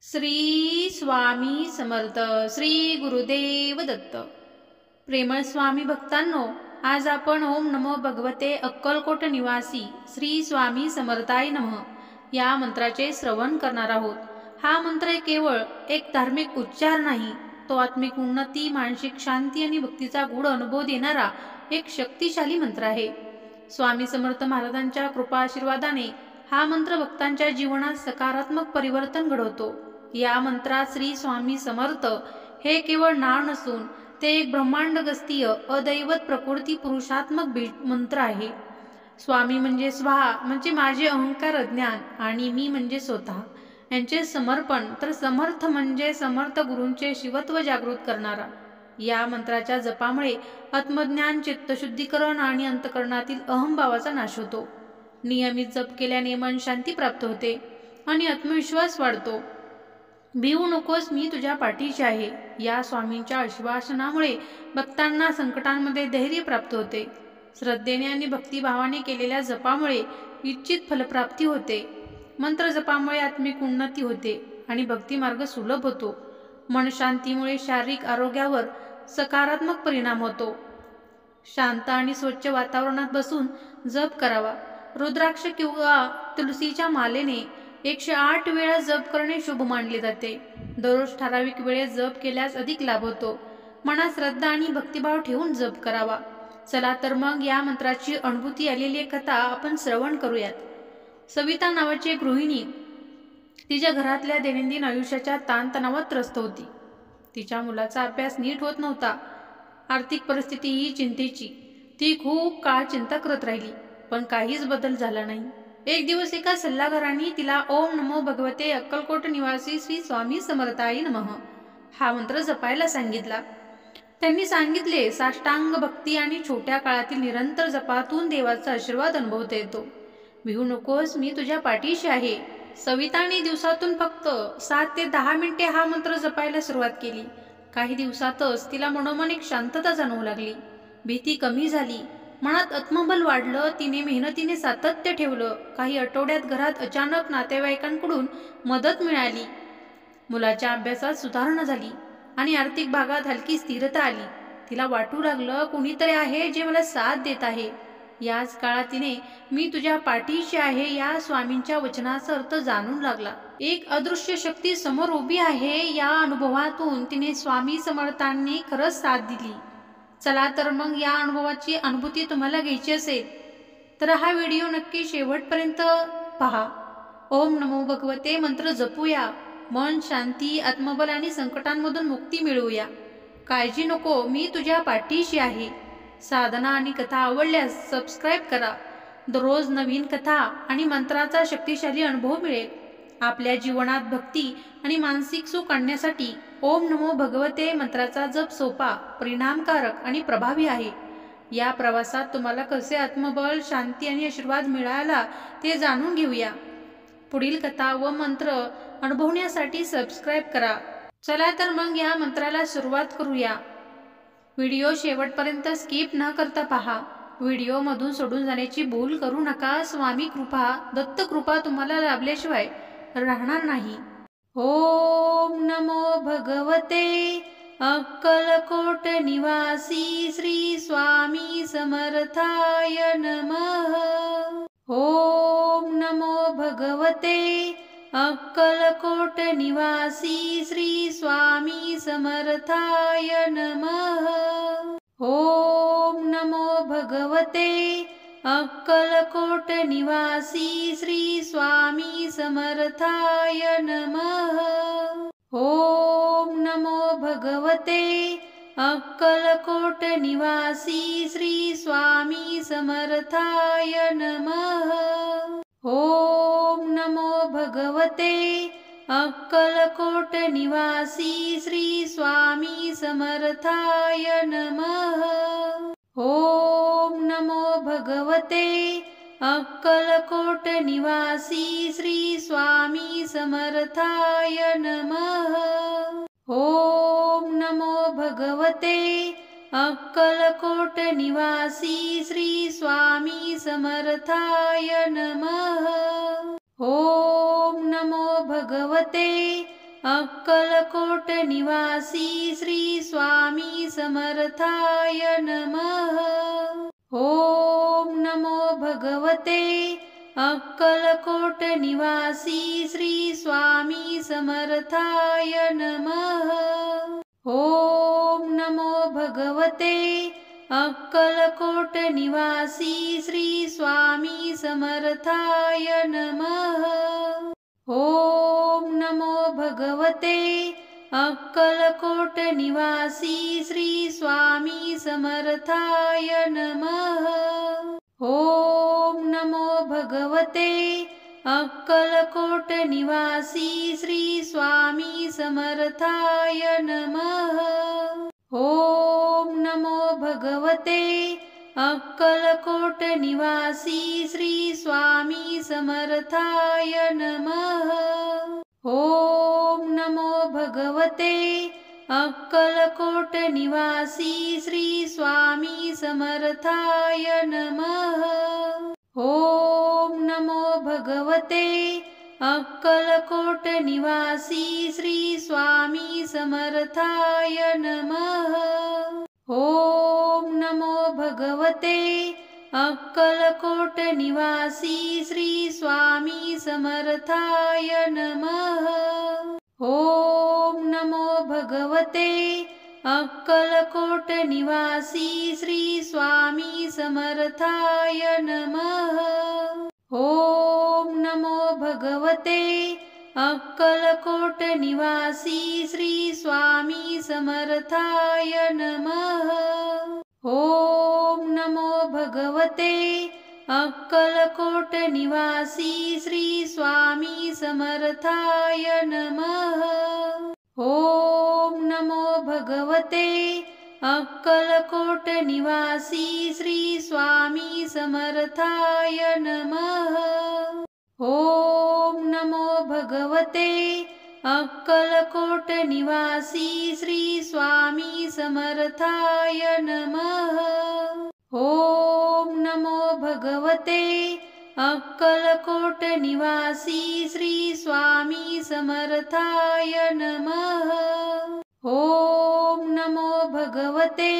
श्री स्वामी समर्थ. श्री गुरुदेव दत्त. प्रेमळ स्वामी भक्तांनो, आज आपण ओम नमो भगवते अक्कलकोट निवासी श्री स्वामी समर्थाय नमः या मंत्राचे श्रवण करणार आहोत. हा मंत्र केवळ एक धार्मिक उच्चार नाही, तो आत्मिक उन्नती, मानसिक शांती आणि भक्तीचा गूढ अनुभव देणारा एक शक्तिशाली मंत्र आहे. स्वामी समर्थ महाराजांच्या कृपा आशीर्वादाने हा मंत्र भक्तांच्या जीवनात सकारात्मक परिवर्तन घडवतो. या मंत्रात श्री स्वामी समर्थ हे केवळ नाव नसून ते एक ब्रह्मांडगस्तीय अदैवत प्रकृती पुरुषात्मक बीज मंत्र आहे. स्वामी म्हणजे स्वाहा, म्हणजे माझे अहंकार अज्ञान, आणि मी म्हणजे स्वतः यांचे समर्पण. तर समर्थ म्हणजे समर्थ गुरूंचे शिवत्व जागृत करणारा. या मंत्राच्या जपामुळे आत्मज्ञान, चित्तशुद्धीकरण आणि अंतकरणातील अहंभावाचा नाश होतो. नियमित जप केल्याने मन शांती प्राप्त होते आणि आत्मविश्वास वाढतो. भिवू नकोस, मी तुझ्या पाठीशी आहे. या स्वामींच्या आश्वासनामुळे भक्तांना संकटांमध्ये धैर्य प्राप्त होते. श्रद्धेने आणि भक्तिभावाने केलेल्या जपामुळे इच्छित फलप्राप्ती होते. मंत्र जपामुळे आत्मिक उन्नती होते आणि भक्तिमार्ग सुलभ होतो. मन शांतीमुळे शारीरिक आरोग्यावर सकारात्मक परिणाम होतो. शांत आणि स्वच्छ वातावरणात बसून जप करावा. रुद्राक्ष किंवा तुलसीच्या मालेने 108 वेळा जप करणे शुभ मानले जाते. दररोज ठराविक वेळेत जप केल्यास अधिक लाभ होतो. मनात श्रद्धा आणि भक्तिभाव ठेवून जप करावा. चला तर मग या मंत्राची अनुभूती आलेली कथा आपण श्रवण करूयात. सविता नावाची एक गृहिणी तिच्या घरातल्या दैनंदिन आयुष्याच्या ताणतणावात त्रस्त होती. तिच्या मुलाचा अभ्यास नीट होत नव्हता. आर्थिक परिस्थिती ही चिंतेची. ती खूप काळ चिंता करत राहिली, पण काहीच बदल झाला नाही. एक दिवस एका सल्लागारांनी तिला ओम नमो भगवते अक्कलकोट निवासी श्री स्वामी समर्थाय नमः हा मंत्र जपायला सांगितला. त्यांनी सांगितले, साष्टांग भक्ती आणि छोट्या काळातील निरंतर जपातून देवाचा आशीर्वाद अनुभवता येतो. भिवू नकोस, मी तुझ्या पाठीशी आहे. सविताने दिवसातून फक्त 7 ते 10 मिनिटे हा मंत्र जपायला सुरुवात केली. काही दिवसातच तिला मनोमन एक शांतता जाणवू लागली. भीती कमी झाली, मनात आत्मबल वाढलं. तिने मेहनतीने सातत्य ठेवलं. काही आठवड्यात घरात अचानक नातेवाईकांकडून मदत मिळाली. मुलाच्या अभ्यासात सुधारणा झाली आणि आर्थिक भागात हलकी स्थिरता आली. तिला वाटू लागलं, कुणीतरी आहे जे मला साथ देत आहे. याच काळात तिने मी तुझ्या पाठीशी आहे या स्वामींच्या वचनाचा अर्थ जाणून लागला. एक अदृश्य शक्ती समोर उभी आहे. या अनुभवातून तिने स्वामी समर्थांनी खरंच साथ दिली. चला तर मग या अनुभवाची अनुभूती तुम्हाला घ्यायची असेल तर हा व्हिडिओ नक्की शेवटपर्यंत पहा. ओम नमो भगवते मंत्र जपूया. मन शांती, आत्मबल आणि संकटांमधून मुक्ती मिळवूया. काळजी नको, मी तुझ्या पाठीशी आहे. साधना आणि कथा आवडल्यास सबस्क्राईब करा. दररोज नवीन कथा आणि मंत्राचा शक्तिशाली अनुभव मिळेल. आपल्या जीवनात भक्ती आणि मानसिक सुख आणण्यासाठी ओम नमो भगवते मंत्राचा जप सोपा, परिणामकारक आणि प्रभावी आहे. या प्रवासात तुम्हाला कसे आत्मबल, शांती आणि आशीर्वाद मिळाला ते जाणून घेऊया. पुढील कथा व मंत्र अनुभवण्यासाठी सबस्क्राईब करा. चला तर मग या मंत्राला सुरुवात करूया. व्हिडिओ शेवटपर्यंत स्किप न करता पहा. व्हिडिओ मधून सोडून जाण्याची भूल करू नका. स्वामी कृपा, दत्त कृपा तुम्हाला लाभल्याशिवाय राहणार नाही. ओम नमो भगवते अक्कलकोट निवासी श्री स्वामी समर्थाय नमः. ओम नमो भगवते अक्कलकोट निवासी श्री स्वामी समर्थाय नमः. ओम नमो भगवते अक्कलकोट निवासी श्री स्वामी समर्थाय नमः. ओम नमो भगवते अक्कलकोट निवासी श्री स्वामी समर्थाय नमः. ओम नमो भगवते अक्कलकोट निवासी श्री स्वामी समर्थाय नमः. ओम नमो भगवते अक्कलकोट निवासी श्री स्वामी समर्थाय नमः. ओम नमो भगवते अक्कलकोट निवासी श्री स्वामी समर्थाय नमः. ओम नमो भगवते अक्कलकोट निवासी श्री स्वामी समर्थाय नमः। ओम नमो भगवते अक्कलकोट निवासी श्री स्वामी समर्थाय नमः। ओम नमो भगवते अक्कलकोट निवासी श्री स्वामी समर्थाय नमः। ओम नमो भगवते अक्कलकोट निवासी श्री स्वामी समर्थाय नमः। ओम नमो भगवते अक्कलकोट निवासी श्री स्वामी समर्थाय नमः। ओम नमो भगवते अक्कलकोट निवासी श्री स्वामी समर्थाय नमः। ओम नमो भगवते अक्कलकोट निवासी श्री स्वामी समर्थाय नमः। ओम नमो भगवते अक्कलकोट निवासी श्री स्वामी समर्थाय नमः। ओम नमो भगवते अक्कलकोट निवासी श्री स्वामी समर्थाय नमः। ओम नमो भगवते अक्कलकोट निवासी श्री स्वामी समर्थाय नमः। ओम नमो भगवते अक्कलकोट निवासी श्री स्वामी समर्थाय नमः। ओम नमो भगवते अक्कलकोट निवासी श्री स्वामी समर्थाय नमः। ओम नमो भगवते अक्कलकोट निवासी श्री स्वामी समर्थाय नमः। ओम नमो भगवते अक्कलकोट निवासी श्री स्वामी समर्थाय नमः। ओम नमो भगवते अक्कलकोट निवासी श्री स्वामी समर्थाय नमः। ओम नमो भगवते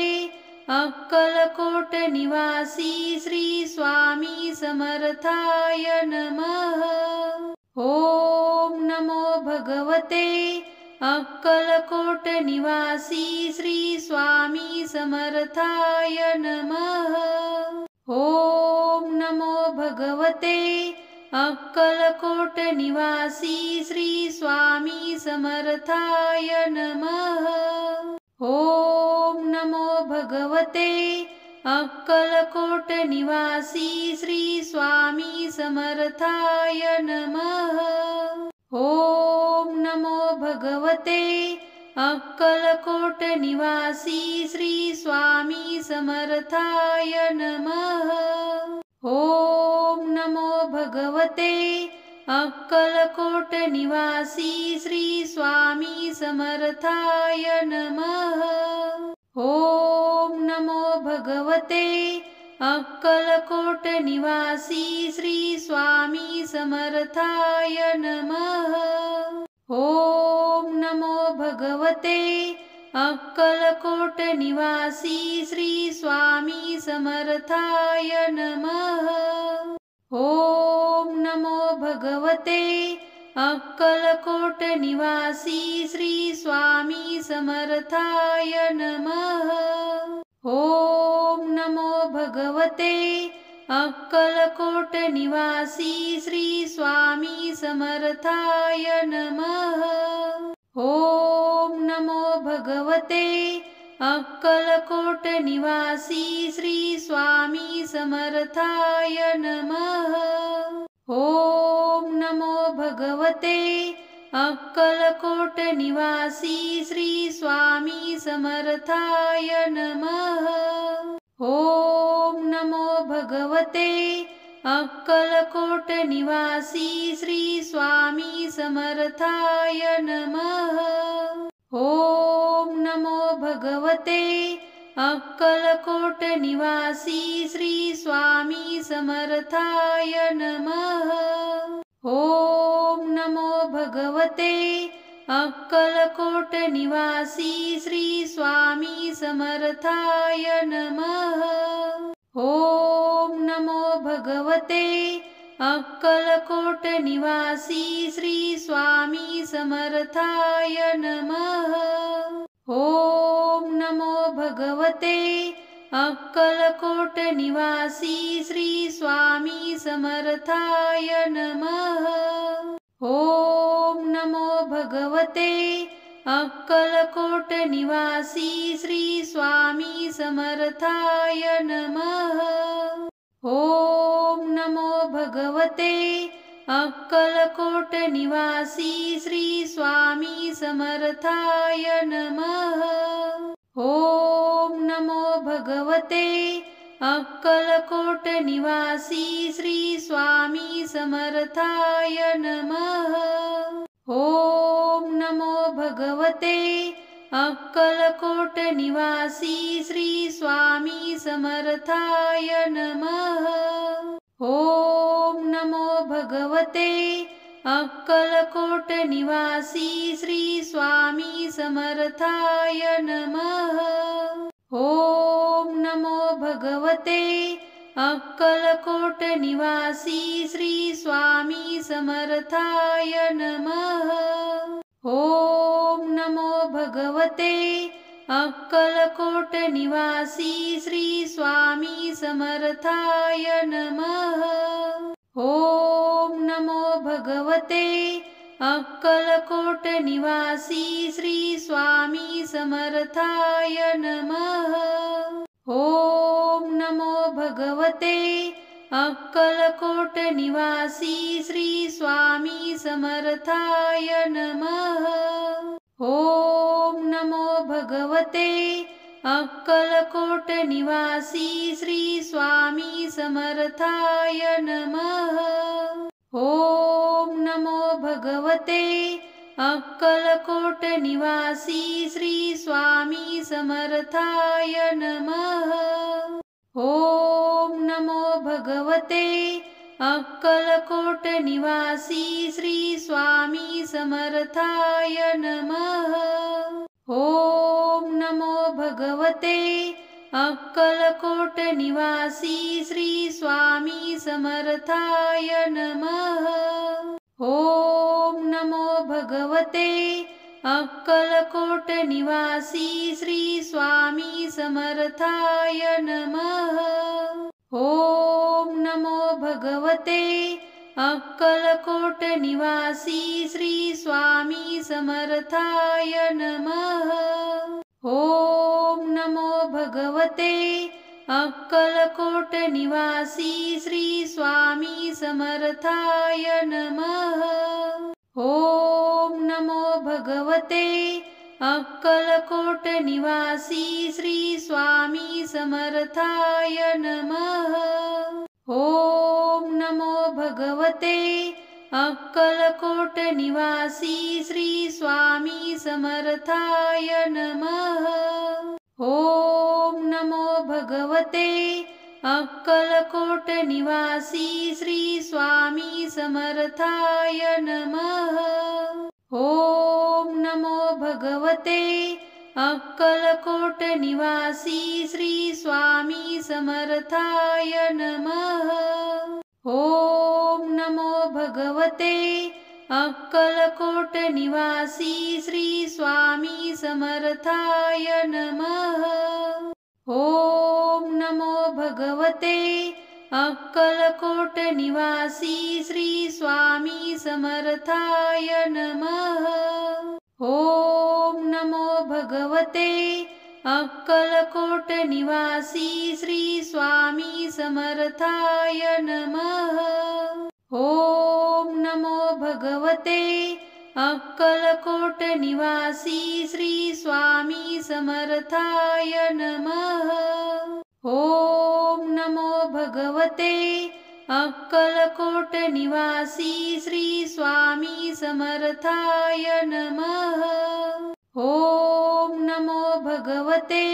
अक्कलकोट निवासी श्री स्वामी समर्थाय नमः। ओम नमो भगवते अक्कलकोट निवासी श्री स्वामी समर्थाय नमः। ओम नमो भगवते अक्कलकोट निवासी श्री स्वामी समर्थाय नमः। ओम नमो भगवते अक्कलकोट निवासी श्री स्वामी समर्थाय नमः। ओम नमो भगवते अक्कलकोट निवासी श्री स्वामी समर्थाय नमः। ओम नमो भगवते अक्कलकोट निवासी श्री स्वामी समर्थाय नमः। ओम नमो भगवते अक्कलकोट निवासी श्री स्वामी समर्थाय नमः। ओम नमो भगवते अक्कलकोट निवासी श्री स्वामी समर्थाय नमः। ओम नमो भगवते अक्कलकोट निवासी श्री स्वामी समर्थाय नमः। ओम नमो भगवते अक्कलकोट निवासी श्री स्वामी समर्थाय नमः। ओम नमो भगवते अक्कलकोट निवासी श्री स्वामी समर्थाय नमः। ओम नमो भगवते अक्कलकोट निवासी श्री स्वामी समर्थाय नमः। ओम नमो भगवते अक्कलकोट निवासी श्री स्वामी समर्थाय नमः। ओम नमो भगवते अक्कलकोट निवासी श्री स्वामी समर्थाय नमः। ओम नमो भगवते अक्कलकोट निवासी श्री स्वामी समर्थाय नमः। ओम नमो भगवते अक्कलकोट निवासी श्री स्वामी समर्थाय नमः। ओम नमो भगवते अक्कलकोट निवासी श्री स्वामी समर्थाय नमः। ओम नमो भगवते अक्कलकोट निवासी श्री स्वामी समर्थाय नमः। ओम नमो भगवते अक्कलकोट निवासी श्री स्वामी समर्थाय नमः। ओम नमो भगवते अक्कलकोट निवासी श्री स्वामी समर्थाय नमः। ओम नमो भगवते अक्कलकोट निवासी श्री स्वामी समर्थाय नमः। ओम नमो भगवते अक्कलकोट निवासी श्री स्वामी समर्थाय नमः। ओम नमो भगवते अक्कलकोट निवासी श्री स्वामी समर्थाय नमः। ओम नमो भगवते अक्कलकोट निवासी श्री स्वामी समर्थाय नमः। ओम नमो भगवते अक्कलकोट निवासी श्री स्वामी समर्थाय नमः। ओम नमो भगवते अक्कलकोट निवासी श्री स्वामी समर्थाय नमः। ओम नमो भगवते अक्कलकोट निवासी श्री स्वामी समर्थाय नमः। ओम नमो भगवते अक्कलकोट निवासी श्री स्वामी समर्थाय नमः। ओम नमो भगवते अक्कलकोट निवासी श्री स्वामी समर्थाय नमः। ओम नमो भगवते अक्कलकोट निवासी श्री स्वामी समर्थाय नमः। ओम नमो भगवते अक्कलकोट निवासी श्री स्वामी समर्थाय नमः। ओम नमो भगवते अक्कलकोट निवासी श्री स्वामी समर्थाय नमः। ओम नमो भगवते अक्कलकोट निवासी श्री स्वामी समर्थाय नमः। ओम नमो भगवते अक्कलकोट निवासी श्री स्वामी समर्थाय नमः। ओम नमो भगवते अक्कलकोट निवासी श्री स्वामी समर्थाय नमः। ओम नमो भगवते अक्कलकोट निवासी श्री स्वामी समर्थाय नमः। ओम नमो भगवते अक्कलकोट निवासी श्री स्वामी समर्थाय नमः। ओम नमो भगवते अक्कलकोट निवासी श्री स्वामी समर्थाय नमः। ओम नमो भगवते अक्कलकोट निवासी श्री स्वामी समर्थाय नमः। ओम नमो भगवते अक्कलकोट निवासी श्री स्वामी समर्थाय नमः। ओम नमो भगवते अक्कलकोट निवासी श्री स्वामी समर्थाय नमः। ओम नमो भगवते अक्कलकोट निवासी श्री स्वामी समर्थाय नमः। ओम नमो भगवते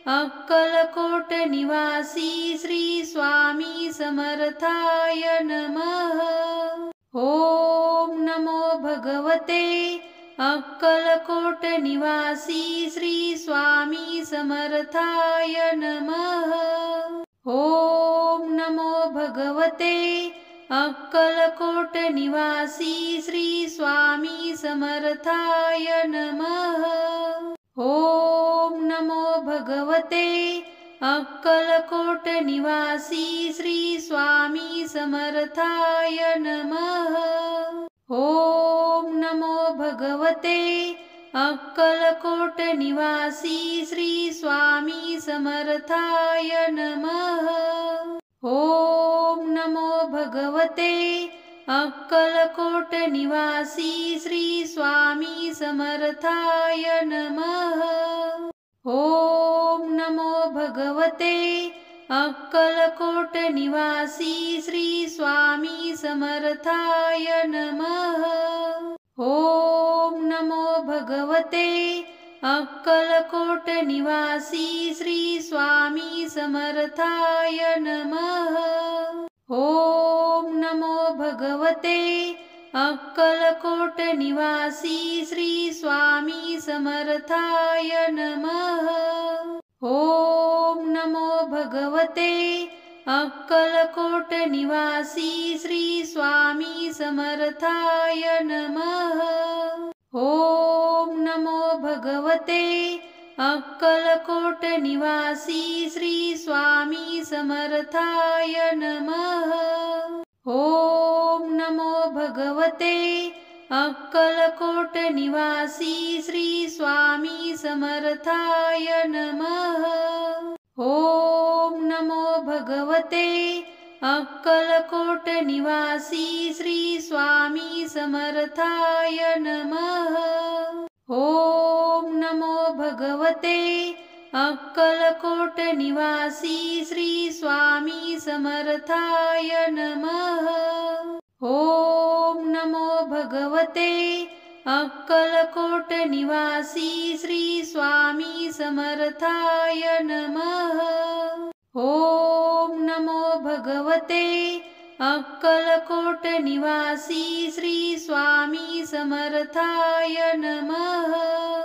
अक्कलकोट निवासी श्री स्वामी समर्थाय नमः। ओम नमो भगवते अक्कलकोट निवासी श्री स्वामी समर्थाय नमः। ओम नमो भगवते अक्कलकोट निवासी श्री स्वामी समर्थाय नमः। ओम नमो भगवते अक्कलकोट निवासी श्री स्वामी समर्थाय नमः। ओम नमो भगवते अक्कलकोट निवासी श्री स्वामी समर्थाय नमः। ओम नमो भगवते अक्कलकोट निवासी श्री स्वामी समर्थाय नमः। ओम नमो भगवते अक्कलकोट निवासी श्री स्वामी समर्थाय नमः। ओम नमो भगवते अक्कलकोट निवासी श्री स्वामी समर्थाय नमः। ओम नमो भगवते अक्कलकोट निवासी श्री स्वामी समर्थाय नमः। ओम नमो भगवते अक्कलकोट निवासी श्री स्वामी समर्थाय नमः। ओम नमो भगवते अक्कलकोट निवासी श्री स्वामी समर्थाय नमः। ओम नमो भगवते अक्कलकोट निवासी श्री स्वामी समर्थाय नमः। ओम नमो भगवते अक्कलकोट निवासी श्री स्वामी समर्थाय नमः। ओम नमो भगवते अक्कलकोट निवासी श्री स्वामी समर्थाय नमः। ओम नमो भगवते अक्कलकोट निवासी श्री स्वामी समर्थाय नमः। ओम नमो भगवते अक्कलकोट निवासी श्री स्वामी समर्थाय नमः।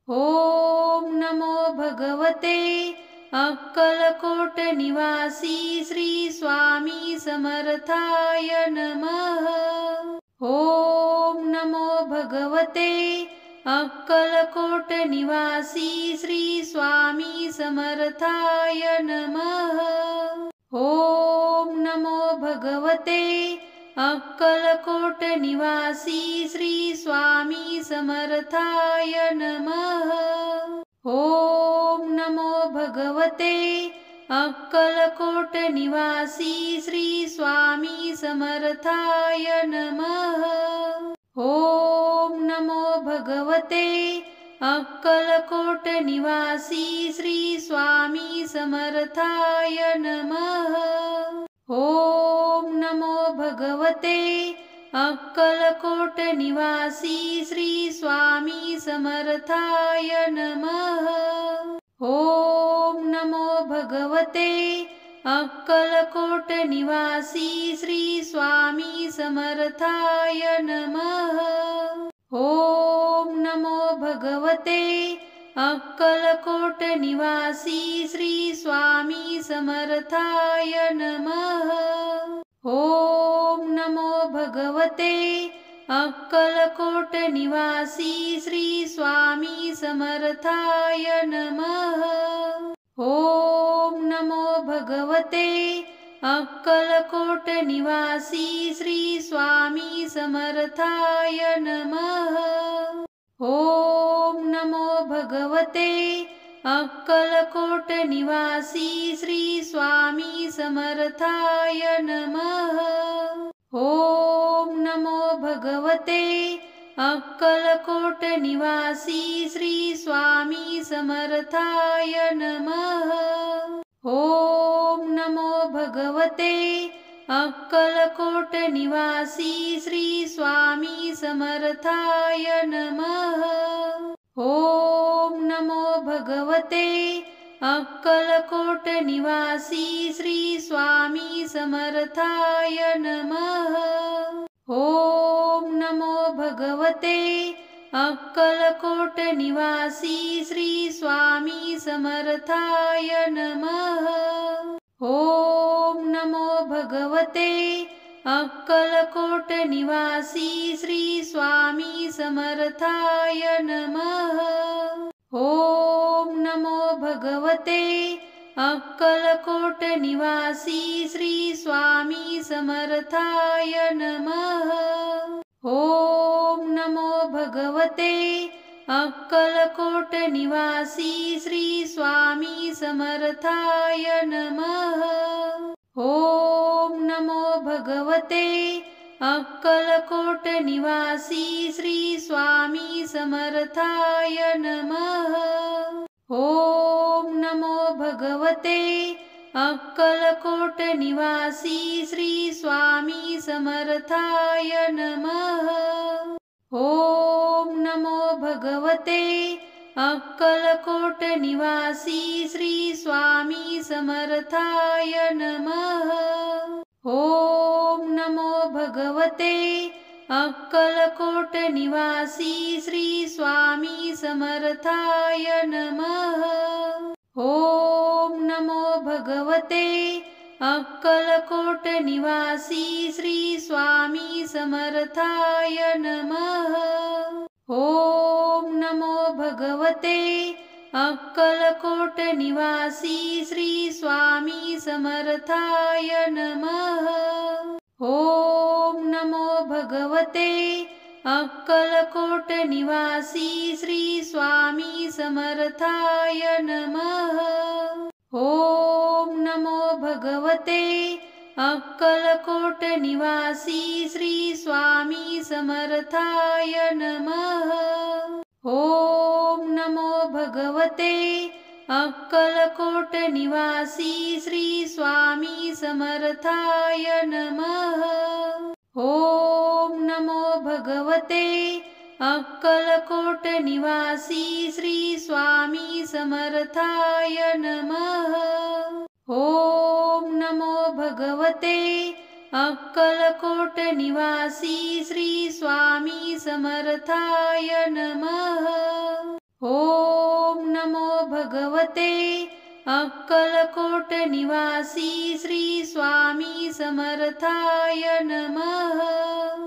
ओम नमो भगवते अक्कलकोट निवासी श्री स्वामी समर्थाय नमः। ओम नमो भगवते अक्कलकोट निवासी श्री स्वामी समर्थाय नमः। ओम नमो भगवते अक्कलकोट निवासी श्री स्वामी समर्थाय नमः। ओम नमो भगवते अक्कलकोट निवासी श्री स्वामी समर्थाय नमः। ओम नमो भगवते अक्कलकोट निवासी श्री स्वामी समर्थाय नमः। ओम नमो भगवते अक्कलकोट निवासी श्री स्वामी समर्थाय नमः। ओम नमो भगवते अक्कलकोट निवासी श्री स्वामी समर्थाय नमः। ओम नमो भगवते अक्कलकोट निवासी श्री स्वामी समर्थाय नमः। ओम नमो भगवते अक्कलकोट निवासी श्री स्वामी समर्थाय नमः। ओम नमो भगवते अक्कलकोट निवासी श्री स्वामी समर्थाय नमः। ओम नमो भगवते अक्कलकोट निवासी श्री स्वामी समर्थाय नमः। ओम नमो भगवते अक्कलकोट निवासी श्री स्वामी समर्थाय नमः। ओम नमो भगवते अक्कलकोट निवासी श्री स्वामी समर्थाय नमः। ओम नमो भगवते अक्कलकोट निवासी श्री स्वामी समर्थाय नमः। ओम नमो भगवते अक्कलकोट निवासी श्री स्वामी समर्थाय नमः। ओम नमो भगवते अक्कलकोट निवासी श्री स्वामी समर्थाय नमः। ओम नमो भगवते अक्कलकोट निवासी श्री स्वामी समर्थाय नमः। ओम नमो भगवते अक्कलकोट निवासी श्री स्वामी समर्थाय नमः। ओम नमो भगवते अक्कलकोट निवासी श्री स्वामी समर्थाय नमः। ओम नमो भगवते अक्कलकोट निवासी श्री स्वामी समर्थाय नमः। ओम नमो भगवते अक्कलकोट निवासी श्री स्वामी समर्थाय नमः। ओम नमो भगवते अक्कलकोट निवासी श्री स्वामी समर्थाय नमः। ओम नमो भगवते अक्कलकोट निवासी श्री स्वामी समर्थाय नमः। ओम नमो भगवते अक्कलकोट निवासी श्री स्वामी समर्थाय नमः। ओम नमो भगवते अक्कलकोट निवासी श्री स्वामी समर्थाय नमः। ओम नमो भगवते अक्कलकोट निवासी श्री स्वामी समर्थाय नमः। ओम नमो भगवते अक्कलकोट निवासी श्री स्वामी समर्थाय नमः। ओम नमो भगवते अक्कलकोट निवासी श्री स्वामी समर्थाय नमः। ओम नमो भगवते अक्कलकोट निवासी श्री स्वामी समर्थाय नमः। ओम नमो भगवते अक्कलकोट निवासी श्री स्वामी समर्थाय नमः।